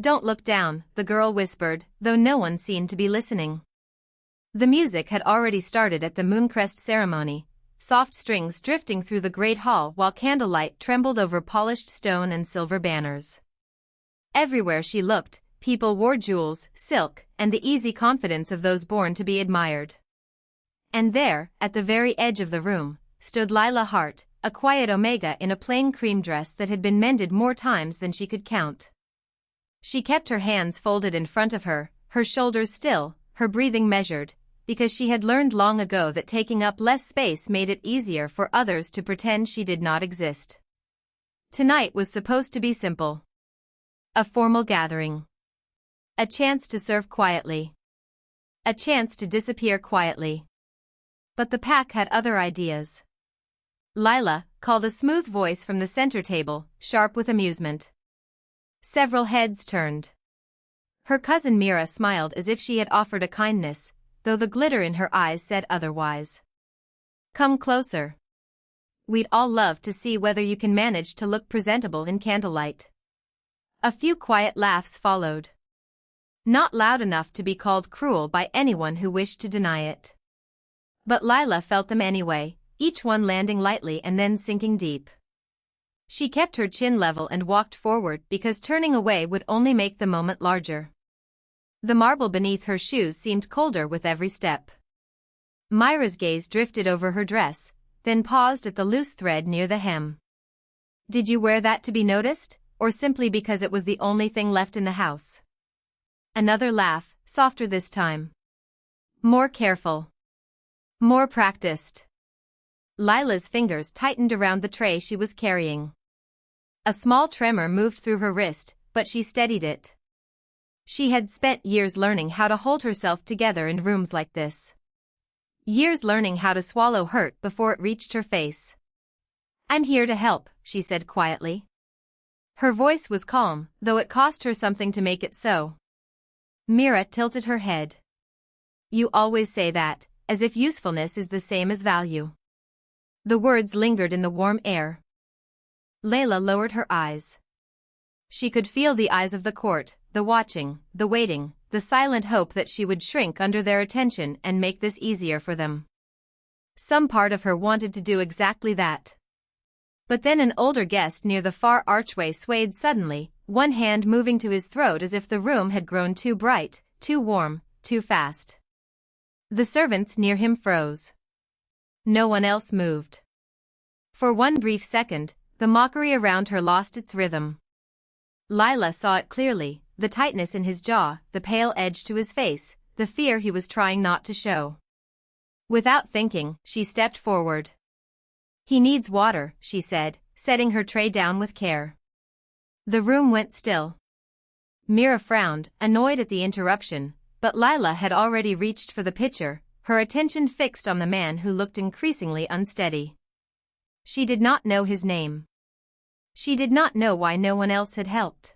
Don't look down, the girl whispered, though no one seemed to be listening. The music had already started at the Mooncrest ceremony, soft strings drifting through the great hall while candlelight trembled over polished stone and silver banners. Everywhere she looked, people wore jewels, silk, and the easy confidence of those born to be admired. And there, at the very edge of the room, stood Lila Hart, a quiet omega in a plain cream dress that had been mended more times than she could count. She kept her hands folded in front of her, her shoulders still, her breathing measured, because she had learned long ago that taking up less space made it easier for others to pretend she did not exist. Tonight was supposed to be simple. A formal gathering. A chance to serve quietly. A chance to disappear quietly. But the pack had other ideas. Lila, called a smooth voice from the center table, sharp with amusement. Several heads turned. Her cousin Mira smiled as if she had offered a kindness, though the glitter in her eyes said otherwise. Come closer. We'd all love to see whether you can manage to look presentable in candlelight. A few quiet laughs followed. Not loud enough to be called cruel by anyone who wished to deny it. But Lila felt them anyway, each one landing lightly and then sinking deep. She kept her chin level and walked forward because turning away would only make the moment larger. The marble beneath her shoes seemed colder with every step. Myra's gaze drifted over her dress, then paused at the loose thread near the hem. Did you wear that to be noticed, or simply because it was the only thing left in the house? Another laugh, softer this time. More careful. More practiced. Lila's fingers tightened around the tray she was carrying. A small tremor moved through her wrist, but she steadied it. She had spent years learning how to hold herself together in rooms like this. Years learning how to swallow hurt before it reached her face. I'm here to help, she said quietly. Her voice was calm, though it cost her something to make it so. Mira tilted her head. You always say that, as if usefulness is the same as value. The words lingered in the warm air. Layla lowered her eyes. She could feel the eyes of the court, the watching, the waiting, the silent hope that she would shrink under their attention and make this easier for them. Some part of her wanted to do exactly that. But then an older guest near the far archway swayed suddenly, one hand moving to his throat as if the room had grown too bright, too warm, too fast. The servants near him froze. No one else moved. For one brief second, the mockery around her lost its rhythm. Lila saw it clearly, the tightness in his jaw, the pale edge to his face, the fear he was trying not to show. Without thinking, she stepped forward. He needs water, she said, setting her tray down with care. The room went still. Mira frowned, annoyed at the interruption, but Lila had already reached for the pitcher, her attention fixed on the man who looked increasingly unsteady. She did not know his name. She did not know why no one else had helped.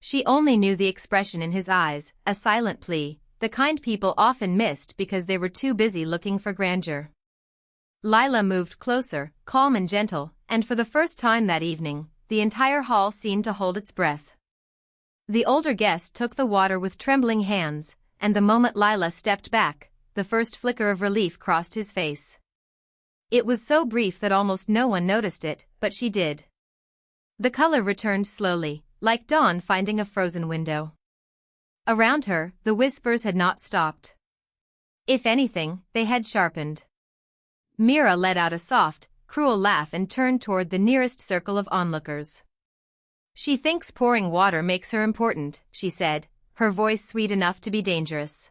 She only knew the expression in his eyes, a silent plea, the kind people often missed because they were too busy looking for grandeur. Lila moved closer, calm and gentle, and for the first time that evening, the entire hall seemed to hold its breath. The older guest took the water with trembling hands, and the moment Lila stepped back, the first flicker of relief crossed his face. It was so brief that almost no one noticed it, but she did. The color returned slowly, like dawn finding a frozen window. Around her, the whispers had not stopped. If anything, they had sharpened. Mira let out a soft, cruel laugh and turned toward the nearest circle of onlookers. She thinks pouring water makes her important, she said, her voice sweet enough to be dangerous.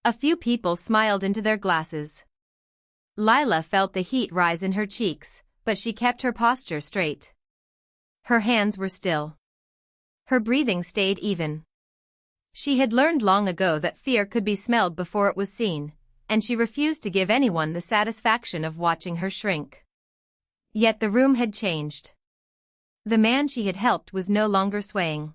A few people smiled into their glasses. Lila felt the heat rise in her cheeks, but she kept her posture straight. Her hands were still. Her breathing stayed even. She had learned long ago that fear could be smelled before it was seen, and she refused to give anyone the satisfaction of watching her shrink. Yet the room had changed. The man she had helped was no longer swaying.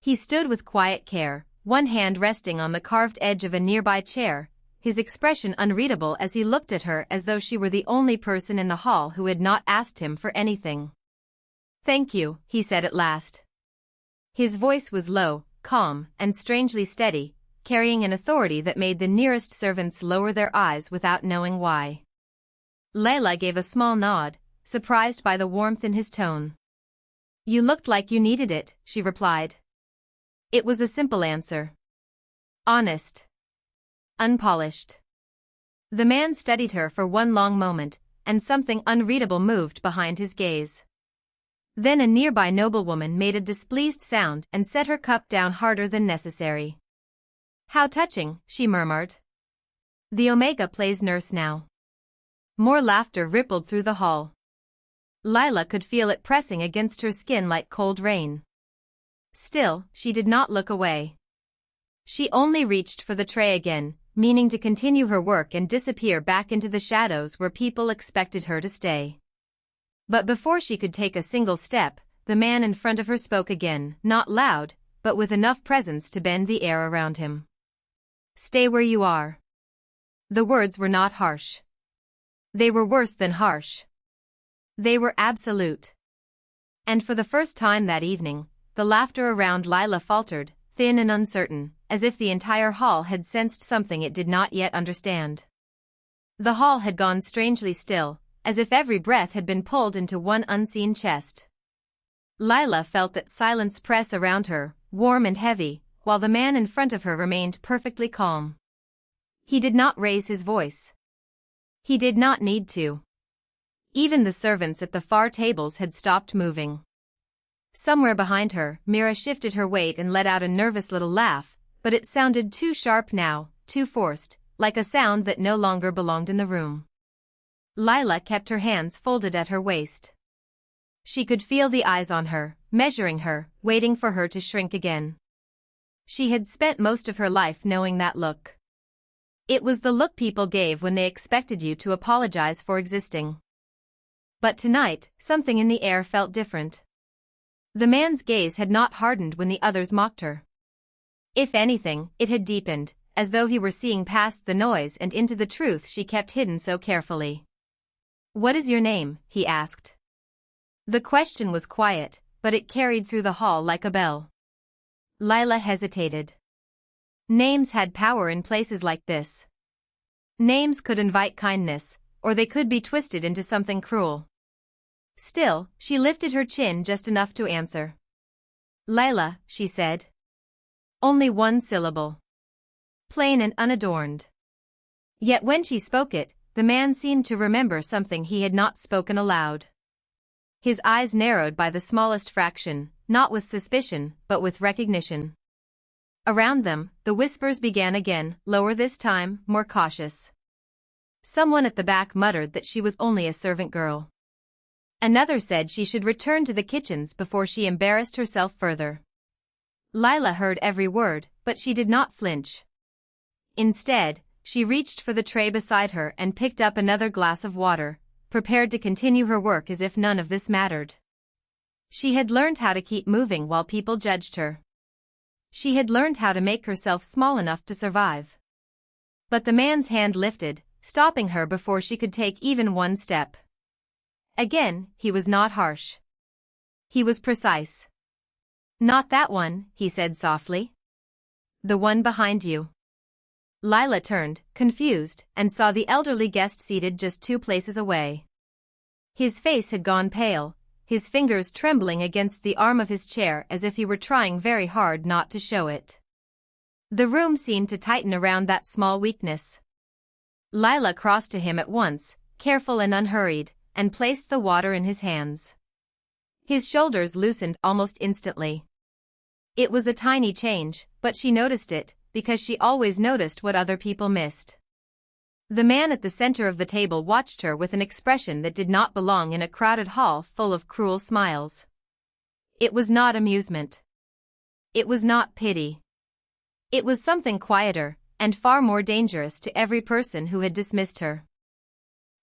He stood with quiet care, one hand resting on the carved edge of a nearby chair, his expression unreadable as he looked at her as though she were the only person in the hall who had not asked him for anything. Thank you, he said at last. His voice was low, calm, and strangely steady, carrying an authority that made the nearest servants lower their eyes without knowing why. Lila gave a small nod, surprised by the warmth in his tone. "You looked like you needed it," she replied. It was a simple answer. Honest. Unpolished. The man studied her for one long moment, and something unreadable moved behind his gaze. Then a nearby noblewoman made a displeased sound and set her cup down harder than necessary. "How touching," she murmured. "The Omega plays nurse now." More laughter rippled through the hall. Lila could feel it pressing against her skin like cold rain. Still, she did not look away. She only reached for the tray again, meaning to continue her work and disappear back into the shadows where people expected her to stay. But before she could take a single step, the man in front of her spoke again, not loud, but with enough presence to bend the air around him. "Stay where you are." The words were not harsh. They were worse than harsh. They were absolute. And for the first time that evening, the laughter around Lila faltered, thin and uncertain, as if the entire hall had sensed something it did not yet understand. The hall had gone strangely still, as if every breath had been pulled into one unseen chest. Lila felt that silence press around her, warm and heavy, while the man in front of her remained perfectly calm. He did not raise his voice. He did not need to. Even the servants at the far tables had stopped moving. Somewhere behind her, Mira shifted her weight and let out a nervous little laugh, but it sounded too sharp now, too forced, like a sound that no longer belonged in the room. Lila kept her hands folded at her waist. She could feel the eyes on her, measuring her, waiting for her to shrink again. She had spent most of her life knowing that look. It was the look people gave when they expected you to apologize for existing. But tonight, something in the air felt different. The man's gaze had not hardened when the others mocked her. If anything, it had deepened, as though he were seeing past the noise and into the truth she kept hidden so carefully. "What is your name?" he asked. The question was quiet, but it carried through the hall like a bell. Lila hesitated. Names had power in places like this. Names could invite kindness, or they could be twisted into something cruel. Still, she lifted her chin just enough to answer. "Lila," she said. Only one syllable. Plain and unadorned. Yet when she spoke it, the man seemed to remember something he had not spoken aloud. His eyes narrowed by the smallest fraction, not with suspicion, but with recognition. Around them, the whispers began again, lower this time, more cautious. Someone at the back muttered that she was only a servant girl. Another said she should return to the kitchens before she embarrassed herself further. Lila heard every word, but she did not flinch. Instead, she reached for the tray beside her and picked up another glass of water, prepared to continue her work as if none of this mattered. She had learned how to keep moving while people judged her. She had learned how to make herself small enough to survive. But the man's hand lifted, stopping her before she could take even one step. Again, he was not harsh. He was precise. "Not that one," he said softly. "The one behind you." Lila turned, confused, and saw the elderly guest seated just 2 places away. His face had gone pale, his fingers trembling against the arm of his chair as if he were trying very hard not to show it. The room seemed to tighten around that small weakness. Lila crossed to him at once, careful and unhurried, and placed the water in his hands. His shoulders loosened almost instantly. It was a tiny change, but she noticed it, because she always noticed what other people missed. The man at the center of the table watched her with an expression that did not belong in a crowded hall full of cruel smiles. It was not amusement. It was not pity. It was something quieter, and far more dangerous to every person who had dismissed her.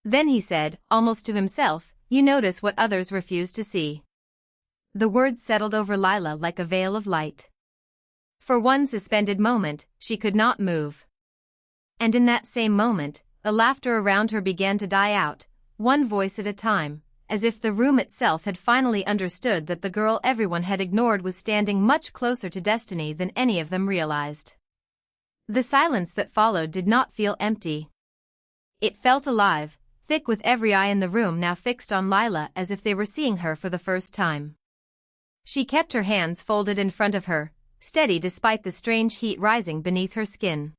Then he said, almost to himself, "You notice what others refuse to see." The words settled over Lila like a veil of light. For one suspended moment, she could not move. And in that same moment, the laughter around her began to die out, one voice at a time, as if the room itself had finally understood that the girl everyone had ignored was standing much closer to destiny than any of them realized. The silence that followed did not feel empty. It felt alive, thick, with every eye in the room now fixed on Lila as if they were seeing her for the first time. She kept her hands folded in front of her, steady despite the strange heat rising beneath her skin.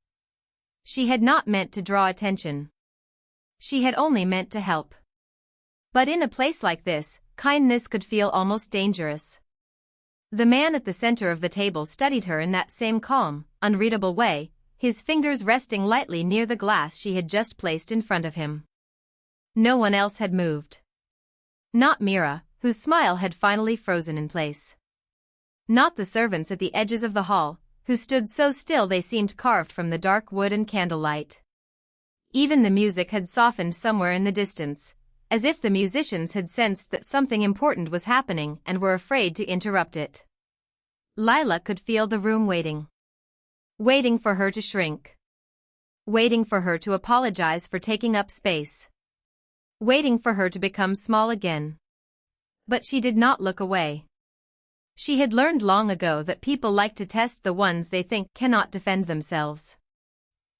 She had not meant to draw attention. She had only meant to help. But in a place like this, kindness could feel almost dangerous. The man at the center of the table studied her in that same calm, unreadable way, his fingers resting lightly near the glass she had just placed in front of him. No one else had moved. Not Mira, whose smile had finally frozen in place. Not the servants at the edges of the hall, who stood so still they seemed carved from the dark wood and candlelight. Even the music had softened somewhere in the distance, as if the musicians had sensed that something important was happening and were afraid to interrupt it. Lila could feel the room waiting. Waiting for her to shrink. Waiting for her to apologize for taking up space. Waiting for her to become small again. But she did not look away. She had learned long ago that people like to test the ones they think cannot defend themselves.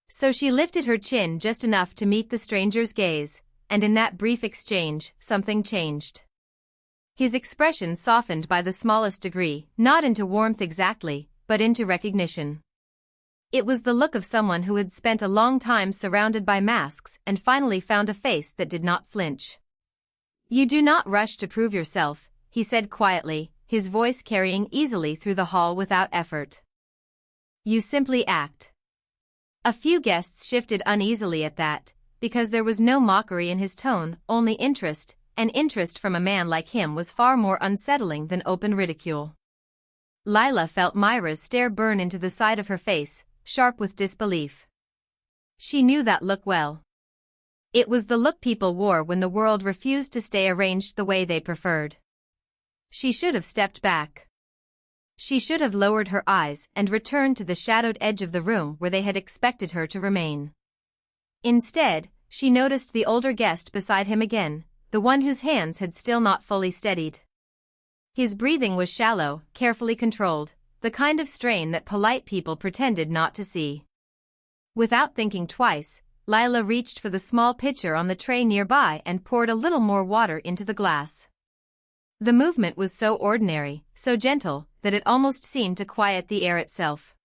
So she lifted her chin just enough to meet the stranger's gaze, and in that brief exchange, something changed. His expression softened by the smallest degree, not into warmth exactly, but into recognition. It was the look of someone who had spent a long time surrounded by masks and finally found a face that did not flinch. "You do not rush to prove yourself," he said quietly, his voice carrying easily through the hall without effort. "You simply act." A few guests shifted uneasily at that, because there was no mockery in his tone, only interest, and interest from a man like him was far more unsettling than open ridicule. Lila felt Myra's stare burn into the side of her face, sharp with disbelief. She knew that look well. It was the look people wore when the world refused to stay arranged the way they preferred. She should have stepped back. She should have lowered her eyes and returned to the shadowed edge of the room where they had expected her to remain. Instead, she noticed the older guest beside him again, the one whose hands had still not fully steadied. His breathing was shallow, carefully controlled, the kind of strain that polite people pretended not to see. Without thinking twice, Lila reached for the small pitcher on the tray nearby and poured a little more water into the glass. The movement was so ordinary, so gentle, that it almost seemed to quiet the air itself.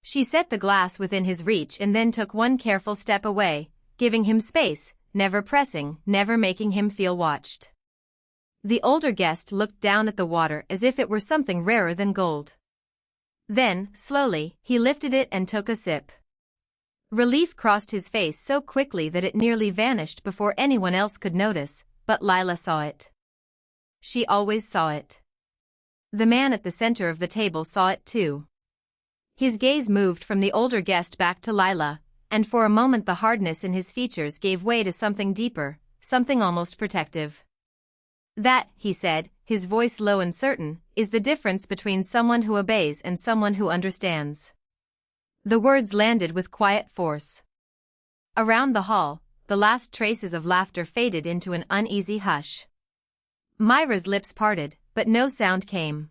She set the glass within his reach and then took one careful step away, giving him space, never pressing, never making him feel watched. The older guest looked down at the water as if it were something rarer than gold. Then, slowly, he lifted it and took a sip. Relief crossed his face so quickly that it nearly vanished before anyone else could notice, but Lila saw it. She always saw it. The man at the center of the table saw it too. His gaze moved from the older guest back to Lila, and for a moment the hardness in his features gave way to something deeper, something almost protective. "That," he said, his voice low and certain, "is the difference between someone who obeys and someone who understands." The words landed with quiet force. Around the hall, the last traces of laughter faded into an uneasy hush. Myra's lips parted, but no sound came.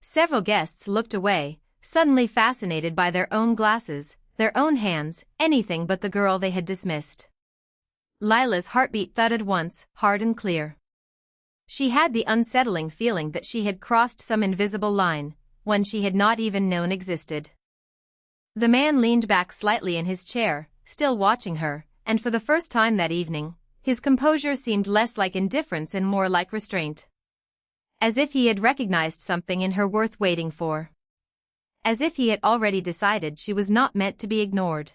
Several guests looked away, suddenly fascinated by their own glasses, their own hands, anything but the girl they had dismissed. Lila's heartbeat thudded once, hard and clear. She had the unsettling feeling that she had crossed some invisible line, one she had not even known existed. The man leaned back slightly in his chair, still watching her, and for the first time that evening, his composure seemed less like indifference and more like restraint. As if he had recognized something in her worth waiting for. As if he had already decided she was not meant to be ignored.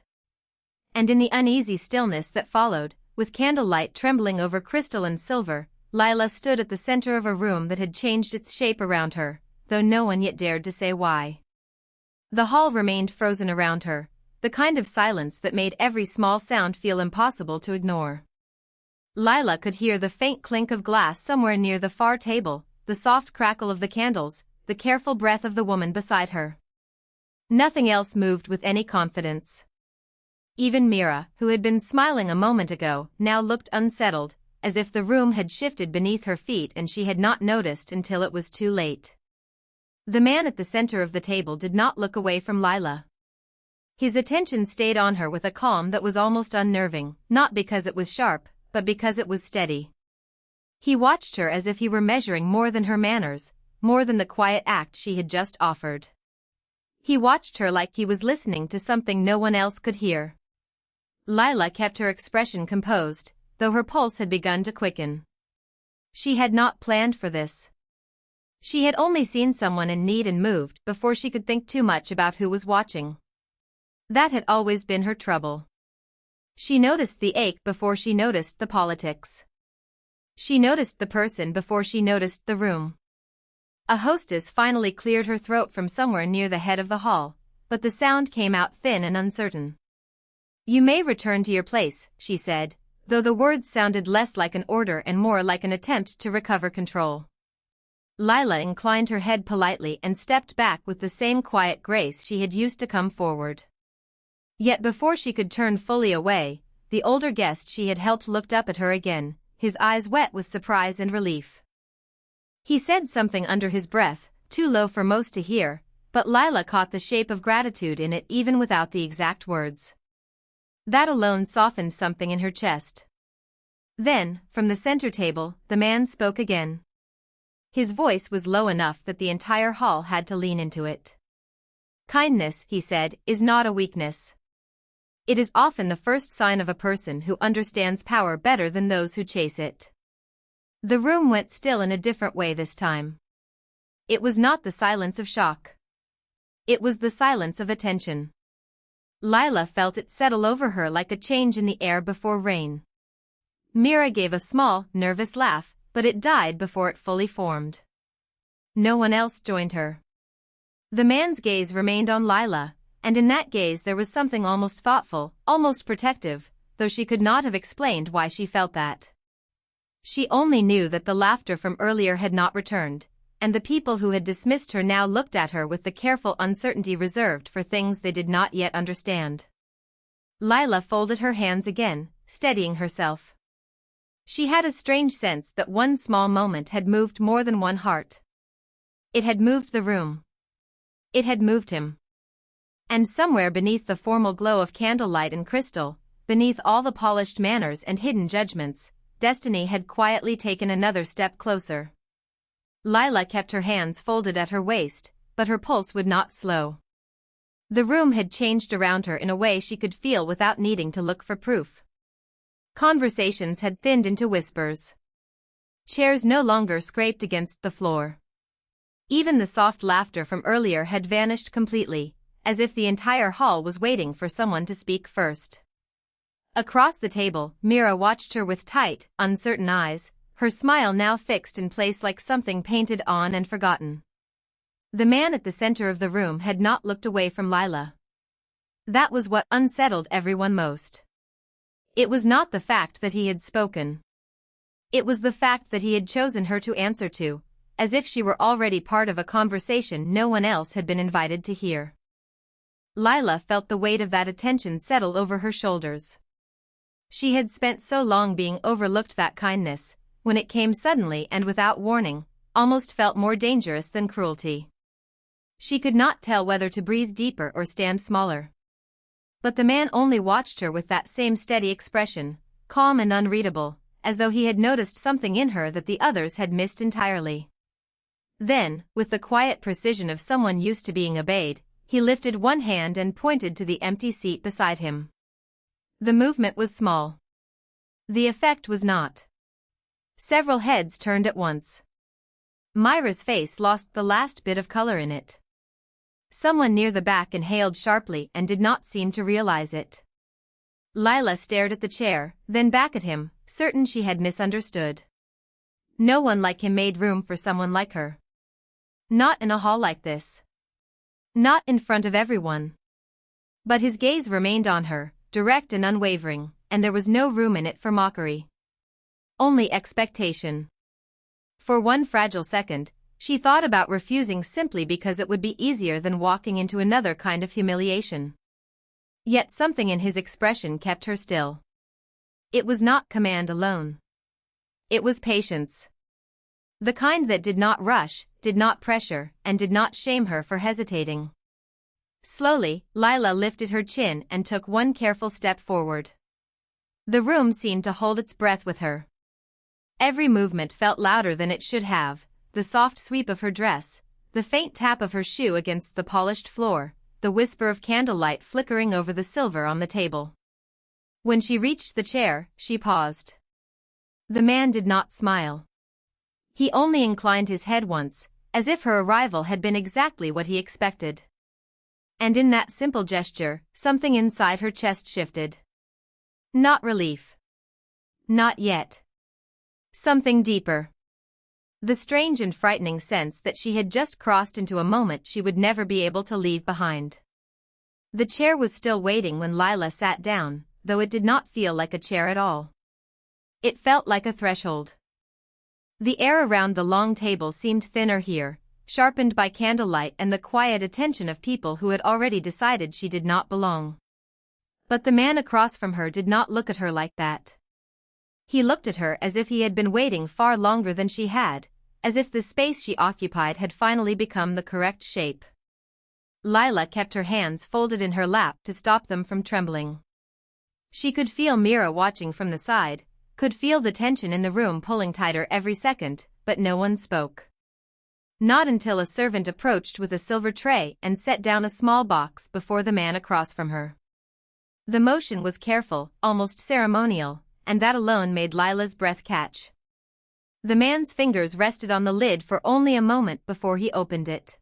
And in the uneasy stillness that followed, with candlelight trembling over crystal and silver, Lila stood at the center of a room that had changed its shape around her, though no one yet dared to say why. The hall remained frozen around her, the kind of silence that made every small sound feel impossible to ignore. Lila could hear the faint clink of glass somewhere near the far table, the soft crackle of the candles, the careful breath of the woman beside her. Nothing else moved with any confidence. Even Mira, who had been smiling a moment ago, now looked unsettled, as if the room had shifted beneath her feet and she had not noticed until it was too late. The man at the center of the table did not look away from Lila. His attention stayed on her with a calm that was almost unnerving, not because it was sharp, but because it was steady. He watched her as if he were measuring more than her manners, more than the quiet act she had just offered. He watched her like he was listening to something no one else could hear. Lila kept her expression composed, though her pulse had begun to quicken. She had not planned for this. She had only seen someone in need and moved before she could think too much about who was watching. That had always been her trouble. She noticed the ache before she noticed the politics. She noticed the person before she noticed the room. A hostess finally cleared her throat from somewhere near the head of the hall, but the sound came out thin and uncertain. "You may return to your place," she said, though the words sounded less like an order and more like an attempt to recover control. Lila inclined her head politely and stepped back with the same quiet grace she had used to come forward. Yet before she could turn fully away, the older guest she had helped looked up at her again, his eyes wet with surprise and relief. He said something under his breath, too low for most to hear, but Lila caught the shape of gratitude in it even without the exact words. That alone softened something in her chest. Then, from the center table, the man spoke again. His voice was low enough that the entire hall had to lean into it. "Kindness," he said, "is not a weakness. It is often the first sign of a person who understands power better than those who chase it." The room went still in a different way this time. It was not the silence of shock. It was the silence of attention. Lila felt it settle over her like a change in the air before rain. Mira gave a small, nervous laugh, but it died before it fully formed. No one else joined her. The man's gaze remained on Lila, and in that gaze there was something almost thoughtful, almost protective, though she could not have explained why she felt that. She only knew that the laughter from earlier had not returned, and the people who had dismissed her now looked at her with the careful uncertainty reserved for things they did not yet understand. Lila folded her hands again, steadying herself. She had a strange sense that one small moment had moved more than one heart. It had moved the room. It had moved him. And somewhere beneath the formal glow of candlelight and crystal, beneath all the polished manners and hidden judgments, destiny had quietly taken another step closer. Lila kept her hands folded at her waist, but her pulse would not slow. The room had changed around her in a way she could feel without needing to look for proof. Conversations had thinned into whispers. Chairs no longer scraped against the floor. Even the soft laughter from earlier had vanished completely, as if the entire hall was waiting for someone to speak first. Across the table, Mira watched her with tight, uncertain eyes, her smile now fixed in place like something painted on and forgotten. The man at the center of the room had not looked away from Lila. That was what unsettled everyone most. It was not the fact that he had spoken. It was the fact that he had chosen her to answer to, as if she were already part of a conversation no one else had been invited to hear. Lila felt the weight of that attention settle over her shoulders. She had spent so long being overlooked that kindness, when it came suddenly and without warning, almost felt more dangerous than cruelty. She could not tell whether to breathe deeper or stand smaller. But the man only watched her with that same steady expression, calm and unreadable, as though he had noticed something in her that the others had missed entirely. Then, with the quiet precision of someone used to being obeyed, he lifted one hand and pointed to the empty seat beside him. The movement was small. The effect was not. Several heads turned at once. Myra's face lost the last bit of color in it. Someone near the back inhaled sharply and did not seem to realize it. Lila stared at the chair, then back at him, certain she had misunderstood. No one like him made room for someone like her. Not in a hall like this. Not in front of everyone. But his gaze remained on her, direct and unwavering, and there was no room in it for mockery. Only expectation. For one fragile second, she thought about refusing simply because it would be easier than walking into another kind of humiliation. Yet something in his expression kept her still. It was not command alone. It was patience. The kind that did not rush, did not pressure, and did not shame her for hesitating. Slowly, Lila lifted her chin and took one careful step forward. The room seemed to hold its breath with her. Every movement felt louder than it should have, the soft sweep of her dress, the faint tap of her shoe against the polished floor, the whisper of candlelight flickering over the silver on the table. When she reached the chair, she paused. The man did not smile. He only inclined his head once, as if her arrival had been exactly what he expected. And in that simple gesture, something inside her chest shifted. Not relief. Not yet. Something deeper. The strange and frightening sense that she had just crossed into a moment she would never be able to leave behind. The chair was still waiting when Lila sat down, though it did not feel like a chair at all. It felt like a threshold. The air around the long table seemed thinner here, sharpened by candlelight and the quiet attention of people who had already decided she did not belong. But the man across from her did not look at her like that. He looked at her as if he had been waiting far longer than she had, as if the space she occupied had finally become the correct shape. Lila kept her hands folded in her lap to stop them from trembling. She could feel Mira watching from the side, could feel the tension in the room pulling tighter every second, but no one spoke. Not until a servant approached with a silver tray and set down a small box before the man across from her. The motion was careful, almost ceremonial, and that alone made Lila's breath catch. The man's fingers rested on the lid for only a moment before he opened it.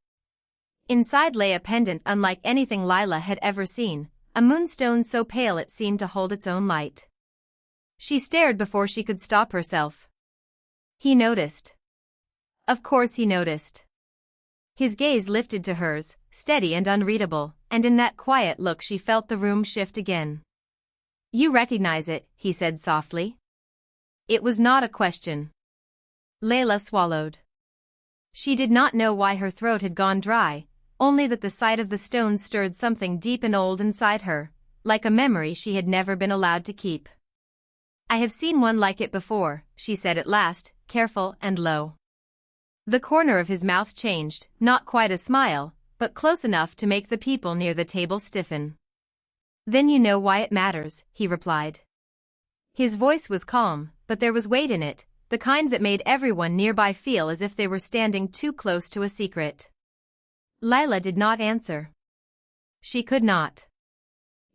Inside lay a pendant unlike anything Lila had ever seen, a moonstone so pale it seemed to hold its own light. She stared before she could stop herself. He noticed. Of course he noticed. His gaze lifted to hers, steady and unreadable, and in that quiet look she felt the room shift again. "You recognize it," he said softly. It was not a question. Layla swallowed. She did not know why her throat had gone dry, only that the sight of the stone stirred something deep and old inside her, like a memory she had never been allowed to keep. "I have seen one like it before," she said at last, careful and low. The corner of his mouth changed, not quite a smile, but close enough to make the people near the table stiffen. "Then you know why it matters," he replied. His voice was calm, but there was weight in it, the kind that made everyone nearby feel as if they were standing too close to a secret. Lila did not answer. She could not.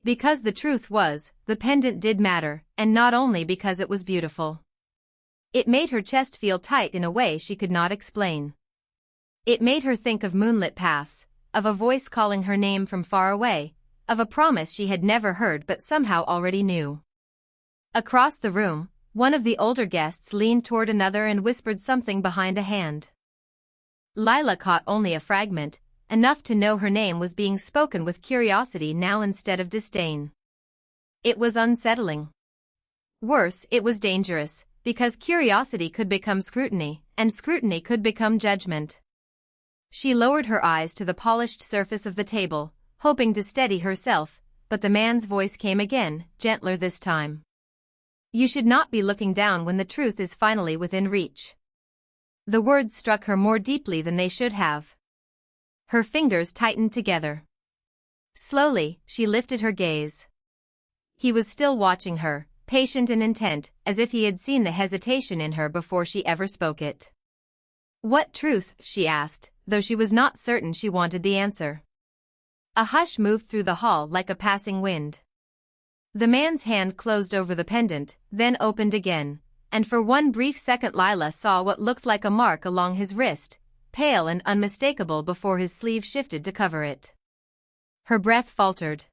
Because the truth was, the pendant did matter, and not only because it was beautiful. It made her chest feel tight in a way she could not explain. It made her think of moonlit paths, of a voice calling her name from far away, of a promise she had never heard but somehow already knew. Across the room, one of the older guests leaned toward another and whispered something behind a hand. Lila caught only a fragment, enough to know her name was being spoken with curiosity now instead of disdain. It was unsettling. Worse, it was dangerous, because curiosity could become scrutiny, and scrutiny could become judgment. She lowered her eyes to the polished surface of the table, hoping to steady herself, but the man's voice came again, gentler this time. "You should not be looking down when the truth is finally within reach." The words struck her more deeply than they should have. Her fingers tightened together. Slowly, she lifted her gaze. He was still watching her, patient and intent, as if he had seen the hesitation in her before she ever spoke it. "What truth?" she asked, though she was not certain she wanted the answer. A hush moved through the hall like a passing wind. The man's hand closed over the pendant, then opened again, and for one brief second Lila saw what looked like a mark along his wrist, pale and unmistakable before his sleeve shifted to cover it. Her breath faltered.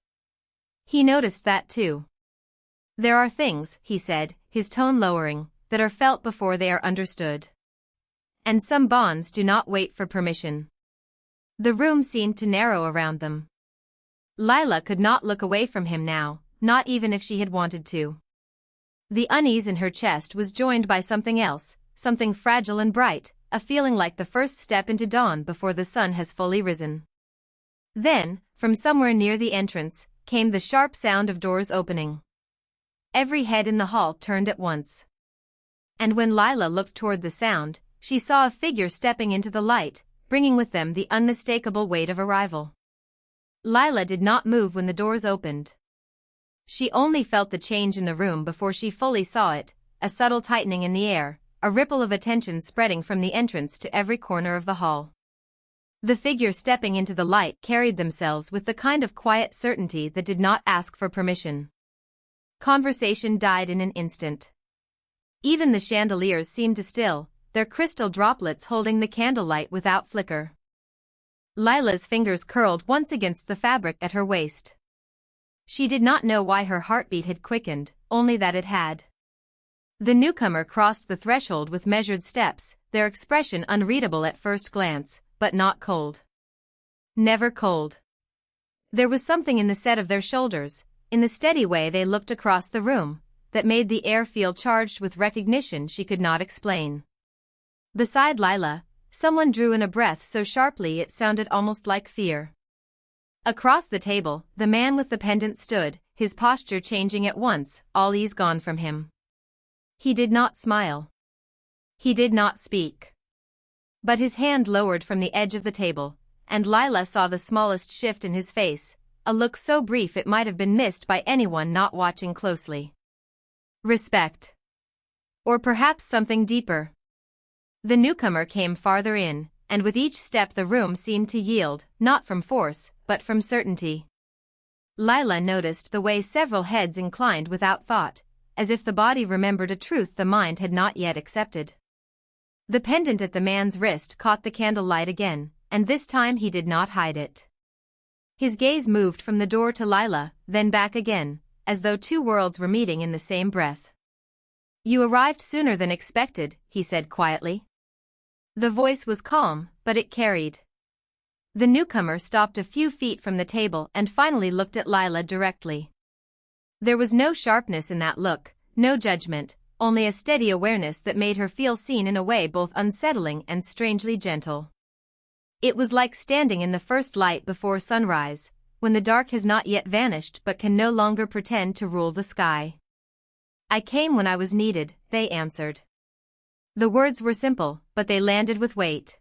He noticed that too. "There are things," he said, his tone lowering, "that are felt before they are understood. And some bonds do not wait for permission." The room seemed to narrow around them. Lila could not look away from him now, not even if she had wanted to. The unease in her chest was joined by something else, something fragile and bright, a feeling like the first step into dawn before the sun has fully risen. Then, from somewhere near the entrance, came the sharp sound of doors opening. Every head in the hall turned at once. And when Lila looked toward the sound, she saw a figure stepping into the light, bringing with them the unmistakable weight of arrival. Lila did not move when the doors opened. She only felt the change in the room before she fully saw it, a subtle tightening in the air, a ripple of attention spreading from the entrance to every corner of the hall. The figure stepping into the light carried themselves with the kind of quiet certainty that did not ask for permission. Conversation died in an instant. Even the chandeliers seemed to still, their crystal droplets holding the candlelight without flicker. Lila's fingers curled once against the fabric at her waist. She did not know why her heartbeat had quickened, only that it had. The newcomer crossed the threshold with measured steps, their expression unreadable at first glance, but not cold. Never cold. There was something in the set of their shoulders, in the steady way they looked across the room, that made the air feel charged with recognition she could not explain. Beside Lila, someone drew in a breath so sharply it sounded almost like fear. Across the table, the man with the pendant stood, his posture changing at once, all ease gone from him. He did not smile. He did not speak. But his hand lowered from the edge of the table, and Lila saw the smallest shift in his face, a look so brief it might have been missed by anyone not watching closely. Respect. Or perhaps something deeper. The newcomer came farther in, and with each step the room seemed to yield, not from force, but from certainty. Lila noticed the way several heads inclined without thought, as if the body remembered a truth the mind had not yet accepted. The pendant at the man's wrist caught the candlelight again, and this time he did not hide it. His gaze moved from the door to Lila, then back again, as though two worlds were meeting in the same breath. "You arrived sooner than expected," he said quietly. The voice was calm, but it carried. The newcomer stopped a few feet from the table and finally looked at Lila directly. There was no sharpness in that look, no judgment, only a steady awareness that made her feel seen in a way both unsettling and strangely gentle. It was like standing in the first light before sunrise, when the dark has not yet vanished but can no longer pretend to rule the sky. "I came when I was needed," they answered. The words were simple, but they landed with weight.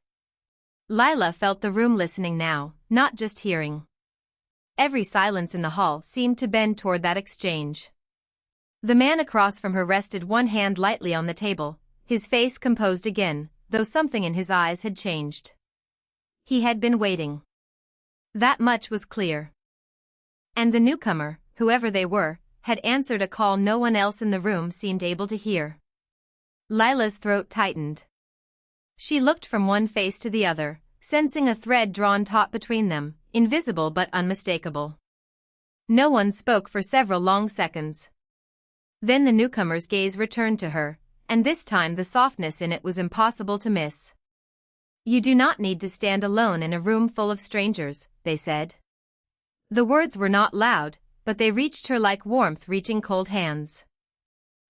Lila felt the room listening now, not just hearing. Every silence in the hall seemed to bend toward that exchange. The man across from her rested one hand lightly on the table, his face composed again, though something in his eyes had changed. He had been waiting. That much was clear. And the newcomer, whoever they were, had answered a call no one else in the room seemed able to hear. Lila's throat tightened. She looked from one face to the other, sensing a thread drawn taut between them, invisible but unmistakable. No one spoke for several long seconds. Then the newcomer's gaze returned to her, and this time the softness in it was impossible to miss. "You do not need to stand alone in a room full of strangers," they said. The words were not loud, but they reached her like warmth reaching cold hands.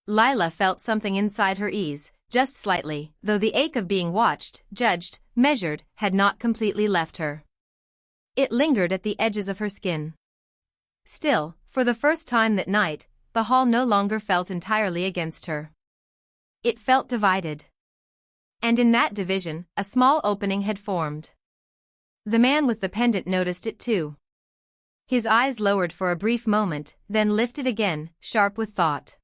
Lila felt something inside her ease, just slightly, though the ache of being watched, judged, measured, had not completely left her. It lingered at the edges of her skin. Still, for the first time that night, the hall no longer felt entirely against her. It felt divided. And in that division, a small opening had formed. The man with the pendant noticed it too. His eyes lowered for a brief moment, then lifted again, sharp with thought.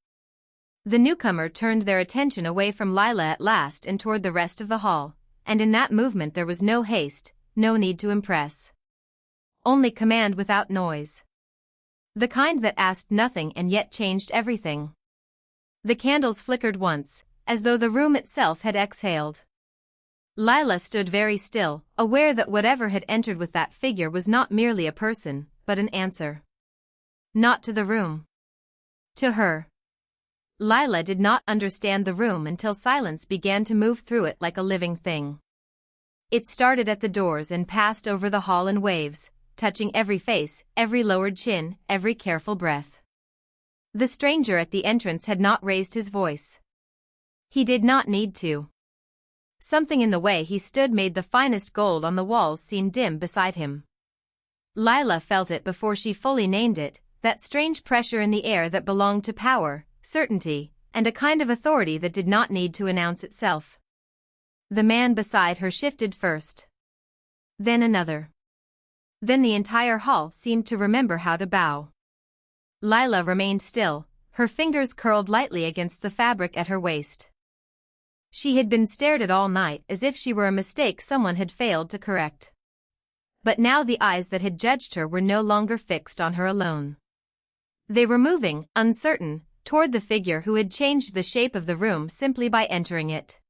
The newcomer turned their attention away from Lila at last and toward the rest of the hall, and in that movement there was no haste, no need to impress. Only command without noise. The kind that asked nothing and yet changed everything. The candles flickered once, as though the room itself had exhaled. Lila stood very still, aware that whatever had entered with that figure was not merely a person, but an answer. Not to the room. To her. Lila did not understand the room until silence began to move through it like a living thing. It started at the doors and passed over the hall in waves, touching every face, every lowered chin, every careful breath. The stranger at the entrance had not raised his voice. He did not need to. Something in the way he stood made the finest gold on the walls seem dim beside him. Lila felt it before she fully named it, that strange pressure in the air that belonged to power, certainty, and a kind of authority that did not need to announce itself. The man beside her shifted first. Then another. Then the entire hall seemed to remember how to bow. Lila remained still, her fingers curled lightly against the fabric at her waist. She had been stared at all night as if she were a mistake someone had failed to correct. But now the eyes that had judged her were no longer fixed on her alone. They were moving, uncertain, toward the figure who had changed the shape of the room simply by entering it.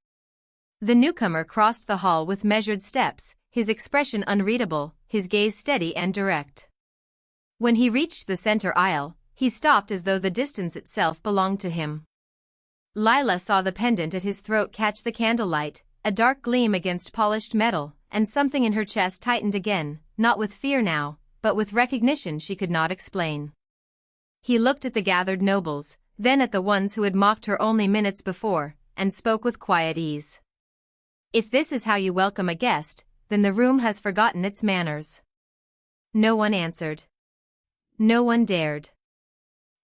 The newcomer crossed the hall with measured steps, his expression unreadable, his gaze steady and direct. When he reached the center aisle, he stopped as though the distance itself belonged to him. Lila saw the pendant at his throat catch the candlelight, a dark gleam against polished metal, and something in her chest tightened again, not with fear now, but with recognition she could not explain. He looked at the gathered nobles, then at the ones who had mocked her only minutes before, and spoke with quiet ease. If this is how you welcome a guest, then the room has forgotten its manners. No one answered. No one dared.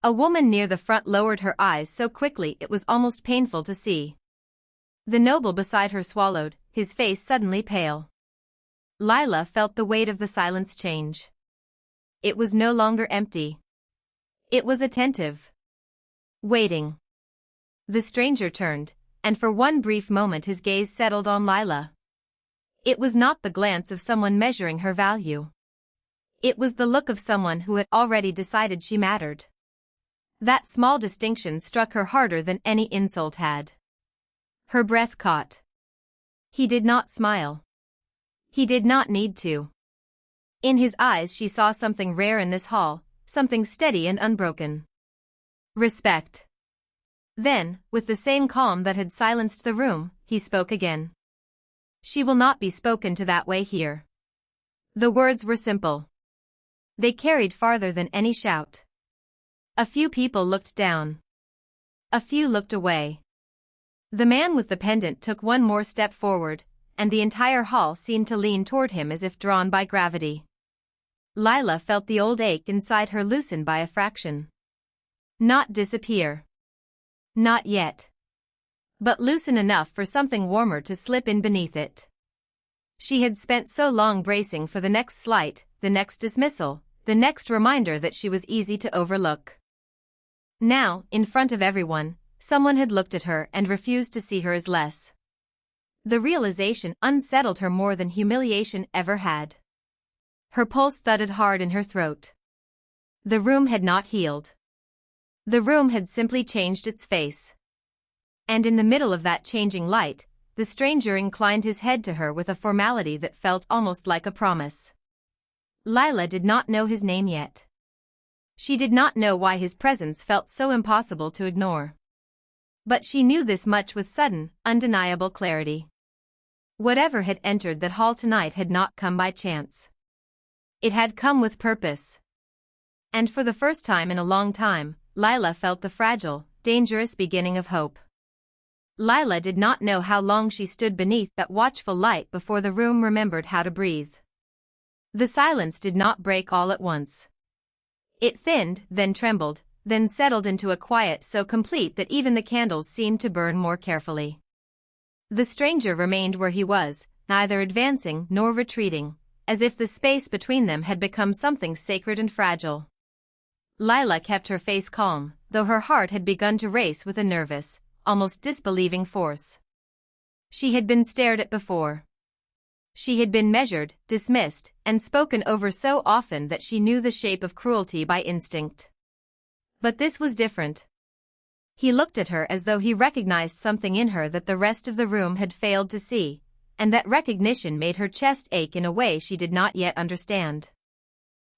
A woman near the front lowered her eyes so quickly it was almost painful to see. The noble beside her swallowed, his face suddenly pale. Lila felt the weight of the silence change. It was no longer empty. It was attentive. Waiting. The stranger turned, and for one brief moment his gaze settled on Lila. It was not the glance of someone measuring her value. It was the look of someone who had already decided she mattered. That small distinction struck her harder than any insult had. Her breath caught. He did not smile. He did not need to. In his eyes she saw something rare in this hall, something steady and unbroken. Respect. Then, with the same calm that had silenced the room, he spoke again. She will not be spoken to that way here. The words were simple. They carried farther than any shout. A few people looked down. A few looked away. The man with the pendant took one more step forward, and the entire hall seemed to lean toward him as if drawn by gravity. Lila felt the old ache inside her loosen by a fraction. Not disappear. Not yet. But loosen enough for something warmer to slip in beneath it. She had spent so long bracing for the next slight, the next dismissal, the next reminder that she was easy to overlook. Now, in front of everyone, someone had looked at her and refused to see her as less. The realization unsettled her more than humiliation ever had. Her pulse thudded hard in her throat. The room had not healed. The room had simply changed its face. And in the middle of that changing light, the stranger inclined his head to her with a formality that felt almost like a promise. Lila did not know his name yet. She did not know why his presence felt so impossible to ignore. But she knew this much with sudden, undeniable clarity. Whatever had entered that hall tonight had not come by chance. It had come with purpose. And for the first time in a long time, Lila felt the fragile, dangerous beginning of hope. Lila did not know how long she stood beneath that watchful light before the room remembered how to breathe. The silence did not break all at once. It thinned, then trembled, then settled into a quiet so complete that even the candles seemed to burn more carefully. The stranger remained where he was, neither advancing nor retreating, as if the space between them had become something sacred and fragile. Lila kept her face calm, though her heart had begun to race with a nervous, almost disbelieving force. She had been stared at before. She had been measured, dismissed, and spoken over so often that she knew the shape of cruelty by instinct. But this was different. He looked at her as though he recognized something in her that the rest of the room had failed to see, and that recognition made her chest ache in a way she did not yet understand.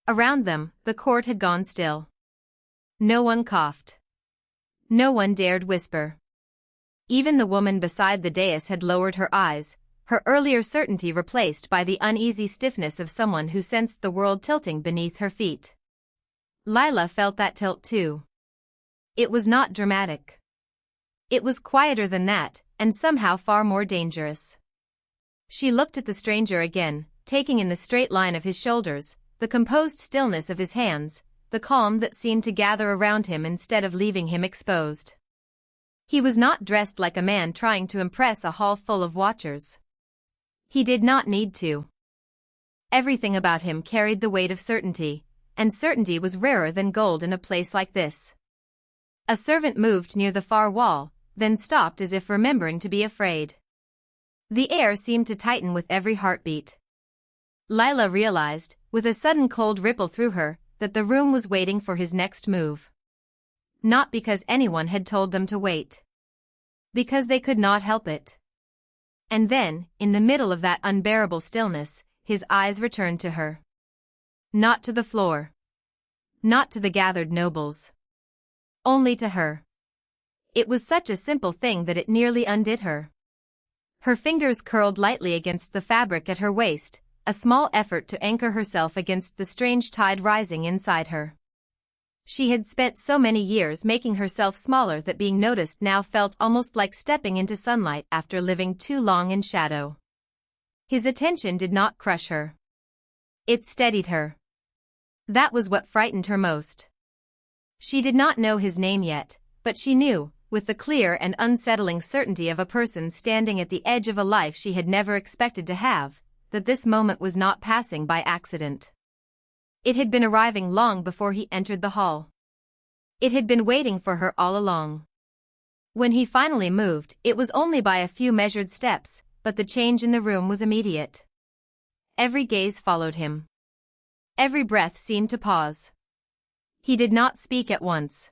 Around them, the court had gone still. No one coughed. No one dared whisper. Even the woman beside the dais had lowered her eyes, her earlier certainty replaced by the uneasy stiffness of someone who sensed the world tilting beneath her feet. Lila felt that tilt too. It was not dramatic. It was quieter than that, and somehow far more dangerous. She looked at the stranger again, taking in the straight line of his shoulders, the composed stillness of his hands, the calm that seemed to gather around him instead of leaving him exposed. He was not dressed like a man trying to impress a hall full of watchers. He did not need to. Everything about him carried the weight of certainty, and certainty was rarer than gold in a place like this. A servant moved near the far wall, then stopped as if remembering to be afraid. The air seemed to tighten with every heartbeat. Lila realized, with a sudden cold ripple through her, that the room was waiting for his next move. Not because anyone had told them to wait. Because they could not help it. And then, in the middle of that unbearable stillness, his eyes returned to her. Not to the floor. Not to the gathered nobles. Only to her. It was such a simple thing that it nearly undid her. Her fingers curled lightly against the fabric at her waist, a small effort to anchor herself against the strange tide rising inside her. She had spent so many years making herself smaller that being noticed now felt almost like stepping into sunlight after living too long in shadow. His attention did not crush her. It steadied her. That was what frightened her most. She did not know his name yet, but she knew, with the clear and unsettling certainty of a person standing at the edge of a life she had never expected to have, that this moment was not passing by accident. It had been arriving long before he entered the hall. It had been waiting for her all along. When he finally moved, it was only by a few measured steps, but the change in the room was immediate. Every gaze followed him. Every breath seemed to pause. He did not speak at once.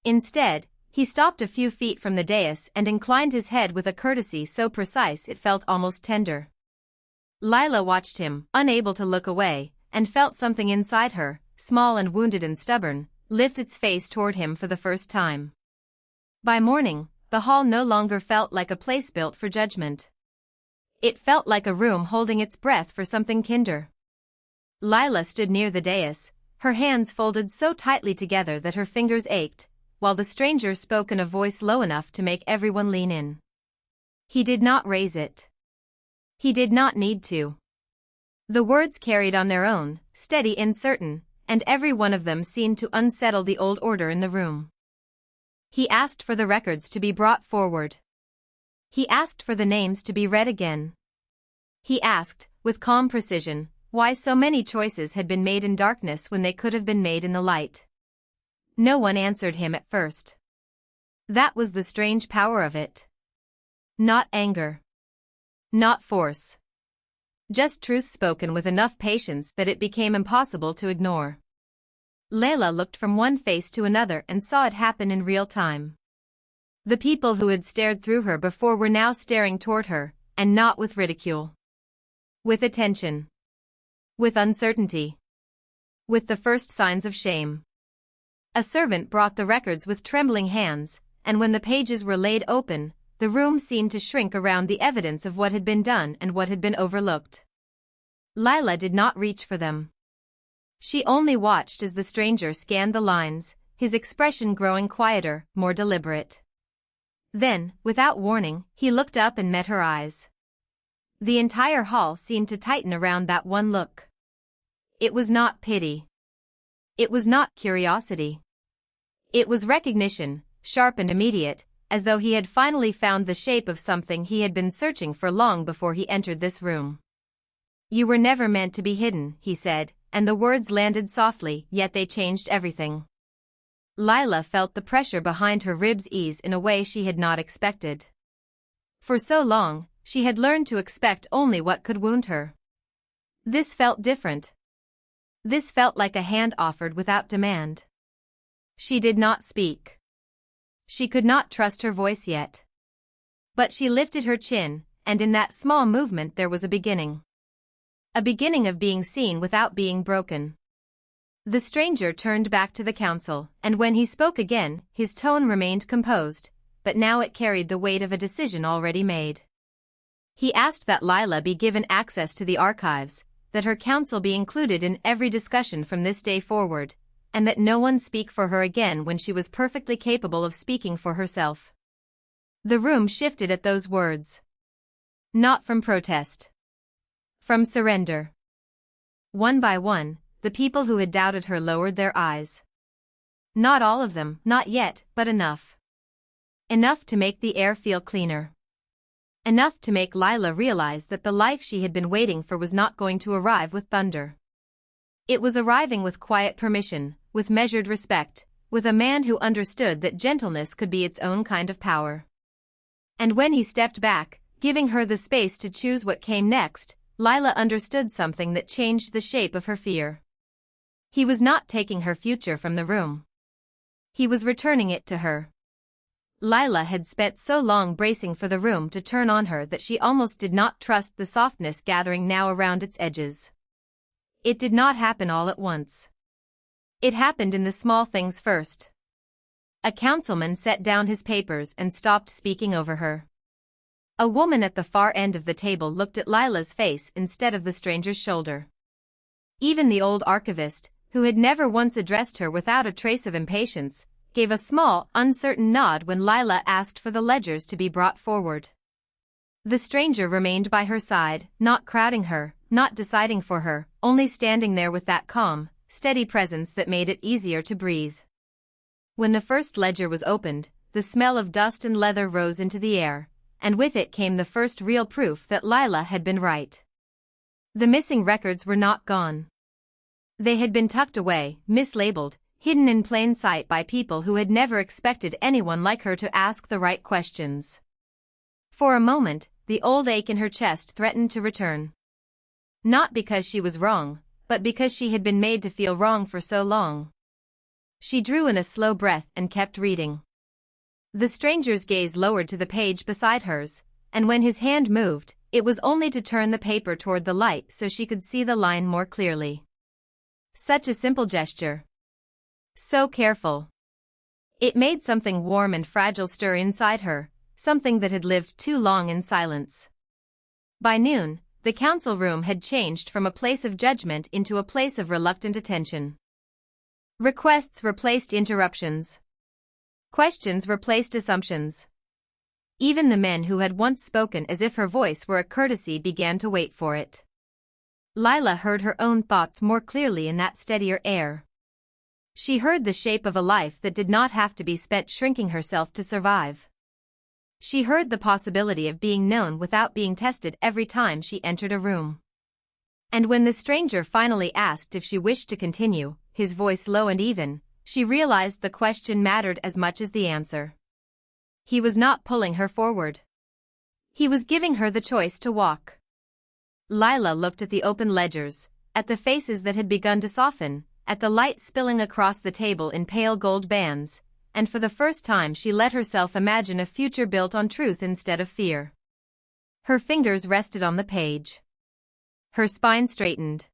Instead, he stopped a few feet from the dais and inclined his head with a courtesy so precise it felt almost tender. Lila watched him, unable to look away, and felt something inside her, small and wounded and stubborn, lift its face toward him for the first time. By morning, the hall no longer felt like a place built for judgment. It felt like a room holding its breath for something kinder. Lila stood near the dais, her hands folded so tightly together that her fingers ached, while the stranger spoke in a voice low enough to make everyone lean in. He did not raise it. He did not need to. The words carried on their own, steady and certain, and every one of them seemed to unsettle the old order in the room. He asked for the records to be brought forward. He asked for the names to be read again. He asked, with calm precision, why so many choices had been made in darkness when they could have been made in the light. No one answered him at first. That was the strange power of it. Not anger. Not force. Just truth spoken with enough patience that it became impossible to ignore. Lila looked from one face to another and saw it happen in real time. The people who had stared through her before were now staring toward her, and not with ridicule. With attention. With uncertainty. With the first signs of shame. A servant brought the records with trembling hands, and when the pages were laid open, the room seemed to shrink around the evidence of what had been done and what had been overlooked. Lila did not reach for them. She only watched as the stranger scanned the lines, his expression growing quieter, more deliberate. Then, without warning, he looked up and met her eyes. The entire hall seemed to tighten around that one look. It was not pity. It was not curiosity. It was recognition, sharp and immediate, as though he had finally found the shape of something he had been searching for long before he entered this room. "You were never meant to be hidden," he said, and the words landed softly, yet they changed everything. Lila felt the pressure behind her ribs ease in a way she had not expected. For so long, she had learned to expect only what could wound her. This felt different. This felt like a hand offered without demand. She did not speak. She could not trust her voice yet. But she lifted her chin, and in that small movement there was a beginning. A beginning of being seen without being broken. The stranger turned back to the council, and when he spoke again, his tone remained composed, but now it carried the weight of a decision already made. He asked that Lila be given access to the archives, that her counsel be included in every discussion from this day forward, and that no one speak for her again when she was perfectly capable of speaking for herself. The room shifted at those words. Not from protest. From surrender. One by one, the people who had doubted her lowered their eyes. Not all of them, not yet, but enough. Enough to make the air feel cleaner. Enough to make Lila realize that the life she had been waiting for was not going to arrive with thunder. It was arriving with quiet permission, with measured respect, with a man who understood that gentleness could be its own kind of power. And when he stepped back, giving her the space to choose what came next, Lila understood something that changed the shape of her fear. He was not taking her future from the room. He was returning it to her. Lila had spent so long bracing for the room to turn on her that she almost did not trust the softness gathering now around its edges. It did not happen all at once. It happened in the small things first. A councilman set down his papers and stopped speaking over her. A woman at the far end of the table looked at Lila's face instead of the stranger's shoulder. Even the old archivist, who had never once addressed her without a trace of impatience, gave a small, uncertain nod when Lila asked for the ledgers to be brought forward. The stranger remained by her side, not crowding her, not deciding for her, only standing there with that calm, steady presence that made it easier to breathe. When the first ledger was opened, the smell of dust and leather rose into the air, and with it came the first real proof that Lila had been right. The missing records were not gone. They had been tucked away, mislabeled, hidden in plain sight by people who had never expected anyone like her to ask the right questions. For a moment, the old ache in her chest threatened to return. Not because she was wrong, but because she had been made to feel wrong for so long. She drew in a slow breath and kept reading. The stranger's gaze lowered to the page beside hers, and when his hand moved, it was only to turn the paper toward the light so she could see the line more clearly. Such a simple gesture. So careful. It made something warm and fragile stir inside her, something that had lived too long in silence. By noon, the council room had changed from a place of judgment into a place of reluctant attention. Requests replaced interruptions. Questions replaced assumptions. Even the men who had once spoken as if her voice were a courtesy began to wait for it. Lila heard her own thoughts more clearly in that steadier air. She heard the shape of a life that did not have to be spent shrinking herself to survive. She heard the possibility of being known without being tested every time she entered a room. And when the stranger finally asked if she wished to continue, his voice low and even, she realized the question mattered as much as the answer. He was not pulling her forward. He was giving her the choice to walk. Lila looked at the open ledgers, at the faces that had begun to soften, at the light spilling across the table in pale gold bands, and for the first time she let herself imagine a future built on truth instead of fear. Her fingers rested on the page. Her spine straightened.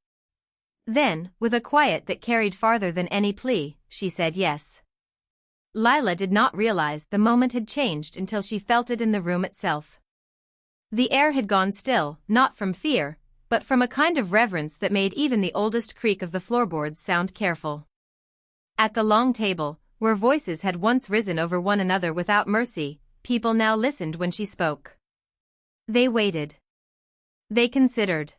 Then, with a quiet that carried farther than any plea, she said yes. Lila did not realize the moment had changed until she felt it in the room itself. The air had gone still, not from fear, but from a kind of reverence that made even the oldest creak of the floorboards sound careful. At the long table, where voices had once risen over one another without mercy, people now listened when she spoke. They waited. They considered.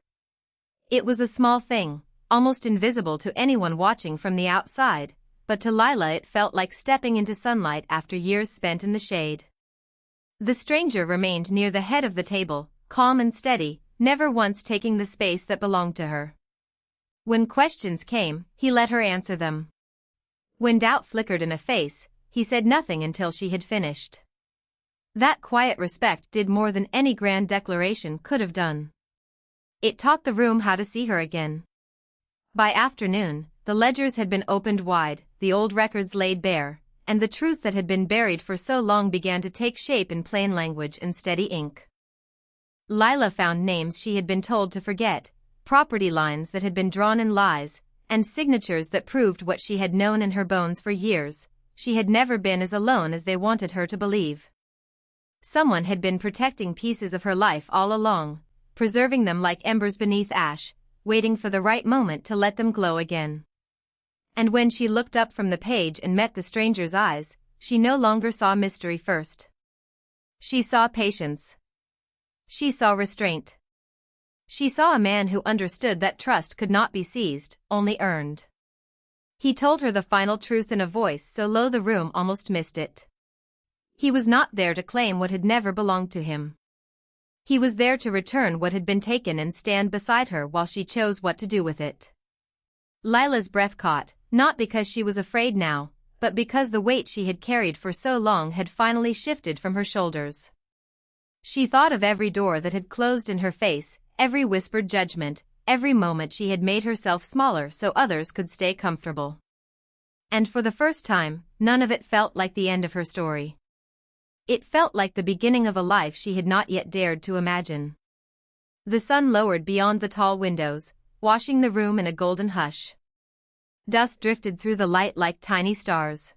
It was a small thing, almost invisible to anyone watching from the outside, but to Lila it felt like stepping into sunlight after years spent in the shade. The stranger remained near the head of the table, calm and steady, never once taking the space that belonged to her. When questions came, he let her answer them. When doubt flickered in a face, he said nothing until she had finished. That quiet respect did more than any grand declaration could have done. It taught the room how to see her again. By afternoon, the ledgers had been opened wide, the old records laid bare, and the truth that had been buried for so long began to take shape in plain language and steady ink. Lila found names she had been told to forget, property lines that had been drawn in lies, and signatures that proved what she had known in her bones for years: she had never been as alone as they wanted her to believe. Someone had been protecting pieces of her life all along, preserving them like embers beneath ash, waiting for the right moment to let them glow again. And when she looked up from the page and met the stranger's eyes, she no longer saw mystery first. She saw patience. She saw restraint. She saw a man who understood that trust could not be seized, only earned. He told her the final truth in a voice so low the room almost missed it. He was not there to claim what had never belonged to him. He was there to return what had been taken and stand beside her while she chose what to do with it. Lila's breath caught, not because she was afraid now, but because the weight she had carried for so long had finally shifted from her shoulders. She thought of every door that had closed in her face, every whispered judgment, every moment she had made herself smaller so others could stay comfortable. And for the first time, none of it felt like the end of her story. It felt like the beginning of a life she had not yet dared to imagine. The sun lowered beyond the tall windows, washing the room in a golden hush. Dust drifted through the light like tiny stars.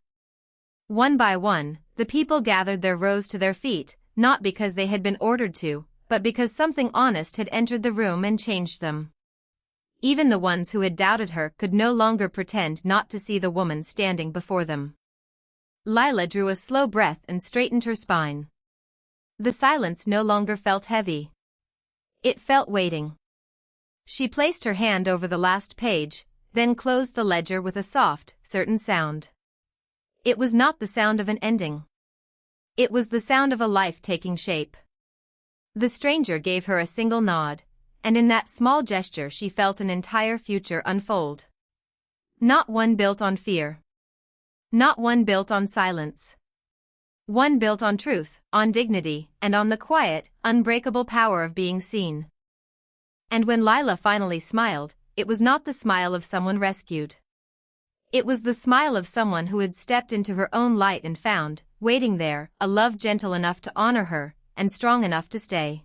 One by one, the people gathered their rows to their feet, not because they had been ordered to, but because something honest had entered the room and changed them. Even the ones who had doubted her could no longer pretend not to see the woman standing before them. Lila drew a slow breath and straightened her spine. The silence no longer felt heavy. It felt weighting. She placed her hand over the last page, then closed the ledger with a soft, certain sound. It was not the sound of an ending. It was the sound of a life taking shape. The stranger gave her a single nod, and in that small gesture she felt an entire future unfold. Not one built on fear. Not one built on silence. One built on truth, on dignity, and on the quiet, unbreakable power of being seen. And when Lila finally smiled, it was not the smile of someone rescued. It was the smile of someone who had stepped into her own light and found, waiting there, a love gentle enough to honor her, and strong enough to stay.